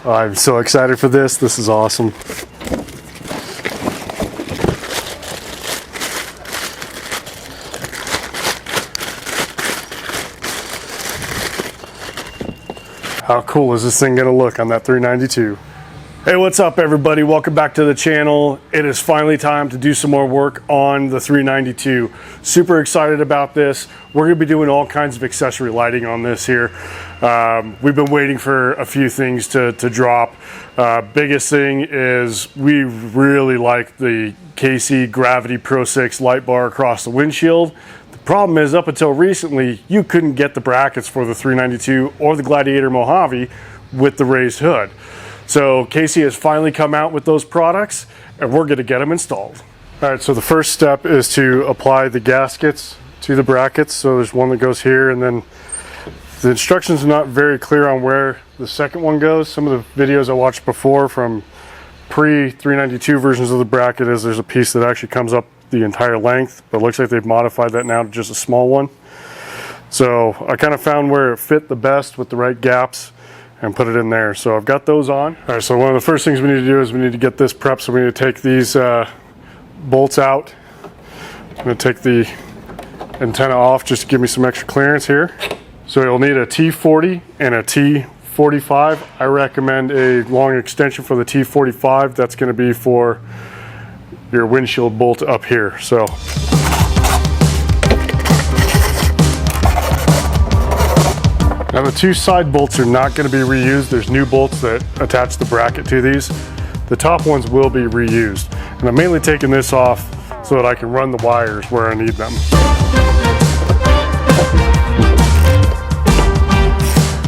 I'm so excited for this. This is awesome. How cool is this thing gonna look on that 392? Hey, what's up everybody? Welcome back to the channel. It is finally time to do some more work on the 392. Super excited about this. We're gonna be doing all kinds of accessory lighting on this here. We've been waiting for a few things to drop. Biggest thing is we really like the KC Gravity Pro6 light bar across the windshield. The problem is, up until recently, you couldn't get the brackets for the 392 or the Gladiator Mojave with the raised hood. So KC has finally come out with those products and we're gonna get them installed. All right, so the first step is to apply the gaskets to the brackets. So there's one that goes here, and then the instructions are not very clear on where the second one goes. Some of the videos I watched before from pre-392 versions of the bracket is there's a piece that actually comes up the entire length, but it looks like they've modified that now to just a small one. So I kind of found where it fit the best with the right gaps and put it in there. So I've got those on. All right, so one of the first things we need to do is we need to get this prepped. So we need to take these bolts out. I'm gonna take the antenna off just to give me some extra clearance here. So you'll need a T40 and a T45. I recommend a long extension for the T45. That's gonna be for your windshield bolt up here. So now the two side bolts are not going to be reused. There's new bolts that attach the bracket to these. The top ones will be reused. And I'm mainly taking this off so that I can run the wires where I need them.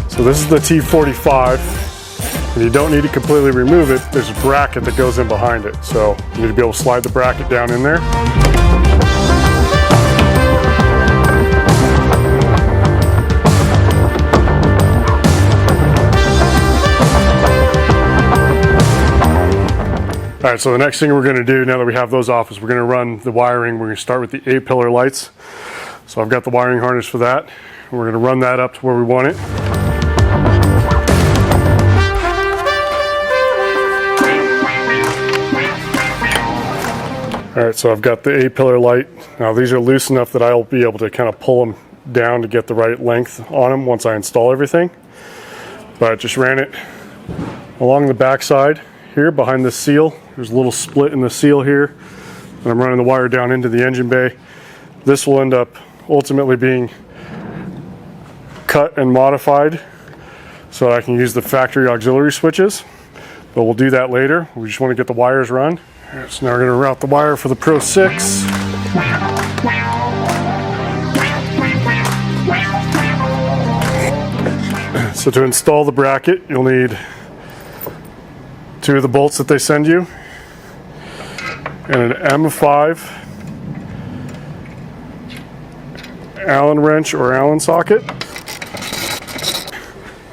So this is the T45. And you don't need to completely remove it. There's a bracket that goes in behind it. So you need to be able to slide the bracket down in there. All right, so the next thing we're gonna do now that we have those off is we're gonna run the wiring. We're gonna start with the A-pillar lights. So I've got the wiring harness for that. We're gonna run that up to where we want it. All right, so I've got the A-pillar light. Now these are loose enough that I'll be able to kind of pull them down to get the right length on them once I install everything. But I just ran it along the back side here behind the seal. There's a little split in the seal here, and I'm running the wire down into the engine bay. This will end up ultimately being cut and modified so I can use the factory auxiliary switches, but we'll do that later. We just want to get the wires run. All right, so now we're going to route the wire for the Pro6. So to install the bracket, you'll need two of the bolts that they send you, and an M5 Allen wrench or Allen socket,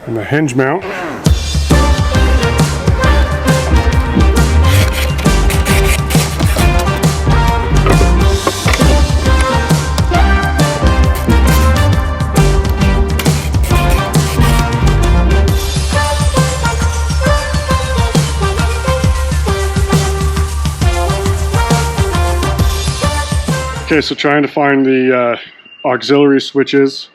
and the hinge mount. Okay, so trying to find the auxiliary switches,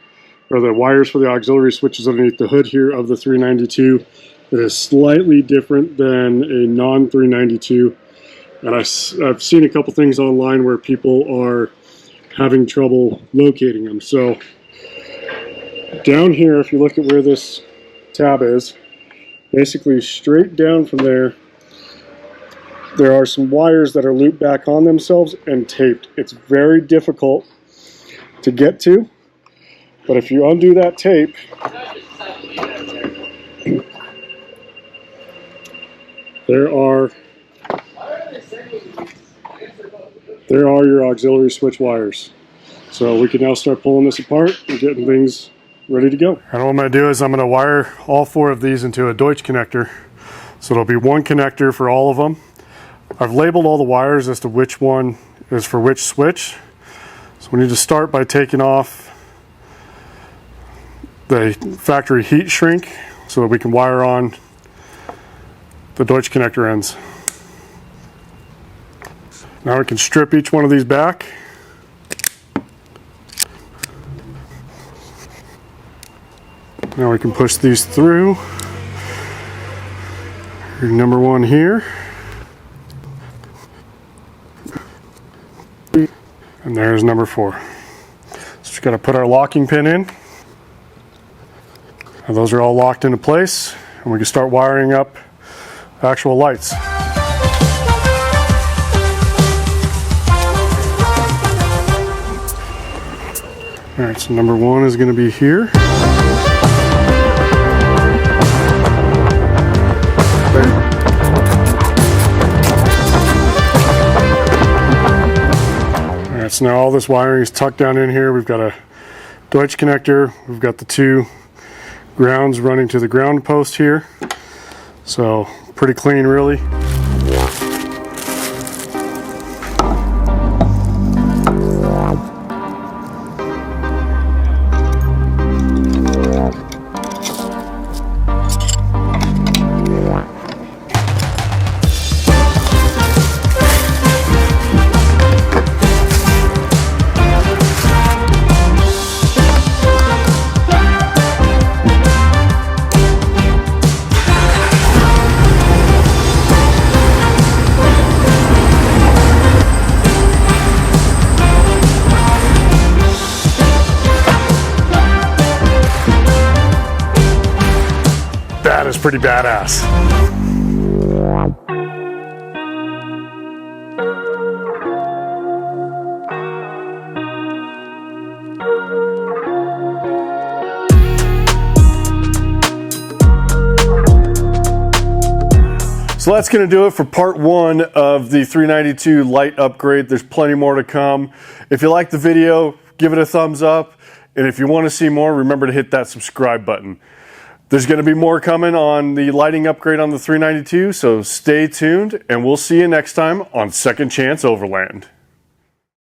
or the wires for the auxiliary switches underneath the hood here of the 392 that is slightly different than a non-392. And I've seen a couple things online where people are having trouble locating them. So down here, if you look at where this tab is, basically straight down from there, there are some wires that are looped back on themselves and taped. It's very difficult to get to, but if you undo that tape, there are your auxiliary switch wires. So we can now start pulling this apart and getting things ready to go. And what I'm going to do is I'm going to wire all four of these into a Deutsch connector. So it'll be one connector for all of them. I've labeled all the wires as to which one is for which switch. So we need to start by taking off the factory heat shrink so that we can wire on the Deutsch connector ends. Now we can strip each one of these back. Now we can push these through. Your number one here. And there's number 4. So just got to put our locking pin in. And those are all locked into place. And we can start wiring up actual lights. All right, so number 1 is going to be here. Alright, so now all this wiring is tucked down in here. We've got a Deutsch connector. We've got the 2 grounds running to the ground post here. So pretty clean, really. That is pretty badass. So that's going to do it for part 1 of the 392 light upgrade. There's plenty more to come. If you like the video, give it a thumbs up. And if you want to see more, remember to hit that subscribe button. There's going to be more coming on the lighting upgrade on the 392, so stay tuned, and we'll see you next time on Second Chance Overland.